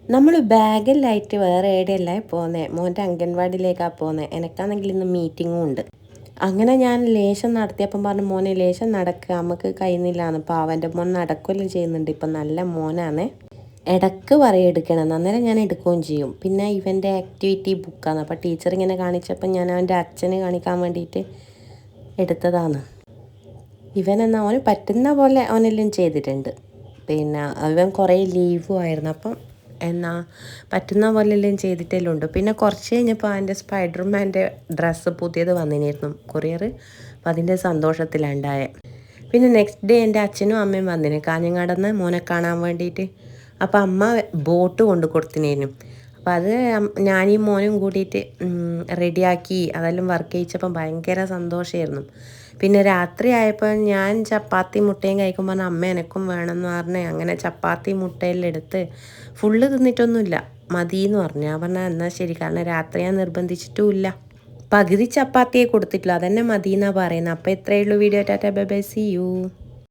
നമ്മൾ ബാഗിലായിട്ട് വേറെ എവിടെയല്ല പോകുന്നത്, മോൻ്റെ അംഗൻവാടിയിലേക്കാണ് പോകുന്നത്. എനിക്കാണെങ്കിൽ ഇന്ന് മീറ്റിങ്ങും ഉണ്ട്. അങ്ങനെ ഞാൻ ലേശം നടത്തിയപ്പം പറഞ്ഞു, മോനെ ലേശം നടക്കുക, നമുക്ക് കഴിയുന്നില്ലാന്ന്. പാവൻ്റെ മോൻ നടക്കുകയെല്ലാം ചെയ്യുന്നുണ്ട്, ഇപ്പം നല്ല മോനാണ്. ഇടക്ക് പറയും എടുക്കണം, അന്നേരം ഞാൻ എടുക്കുകയും ചെയ്യും. പിന്നെ ഇവൻ്റെ ആക്ടിവിറ്റി ബുക്കാണ്, അപ്പോൾ ടീച്ചർ ഇങ്ങനെ കാണിച്ചപ്പോൾ ഞാൻ അവൻ്റെ അച്ഛന് കാണിക്കാൻ വേണ്ടിയിട്ട് എടുത്തതാണ്. ഇവനെന്നാൽ അവന് പറ്റുന്ന പോലെ അവനെല്ലാം ചെയ്തിട്ടുണ്ട്. പിന്നെ അവൻ കുറേ ലീവും ആയിരുന്നു, അപ്പം പറ്റുന്ന പോലെല്ലാം ചെയ്തിട്ടെല്ലാം ഉണ്ട്. പിന്നെ കുറച്ച് കഴിഞ്ഞപ്പോൾ അവൻ്റെ സ്പൈഡർമാൻ്റെ ഡ്രസ്സ് പുതിയത് വന്നിരുന്നു കൊറിയർ, അപ്പോൾ അതിൻ്റെ സന്തോഷത്തിലുണ്ടായ. പിന്നെ നെക്സ്റ്റ് ഡേ എൻ്റെ അച്ഛനും അമ്മയും വന്നിന് കാഞ്ഞങ്ങാടുന്ന് മോനെ കാണാൻ വേണ്ടിയിട്ട്. അപ്പോൾ അമ്മ ബോട്ട് കൊണ്ട് കൊടുത്തിനേനും. അപ്പോൾ അത് ഞാനീ മോനും കൂടിയിട്ട് റെഡിയാക്കി അതെല്ലാം വർക്ക് ചെയ്യിച്ചപ്പം ഭയങ്കര സന്തോഷമായിരുന്നു. പിന്നെ രാത്രി ആയപ്പോൾ ഞാൻ ചപ്പാത്തി മുട്ടയും കഴിക്കുമ്പോൾ അമ്മ എനക്കും വേണമെന്ന് പറഞ്ഞ് അങ്ങനെ ചപ്പാത്തി മുട്ടയെല്ലാം എടുത്ത് ഫുള്ള് തിന്നിട്ടൊന്നുമില്ല, മതിയെന്ന് പറഞ്ഞു. ഞാൻ പറഞ്ഞാൽ എന്നാൽ ശരി, കാരണം രാത്രി ഞാൻ നിർബന്ധിച്ചിട്ടുമില്ല. പകുതി ചപ്പാത്തിയെ കൊടുത്തിട്ടില്ല, അതന്നെ മതിയെന്നാണ് പറയുന്നത്. അപ്പോൾ ഇത്രയേ ഉള്ളൂ video. Tata bye bye, see U.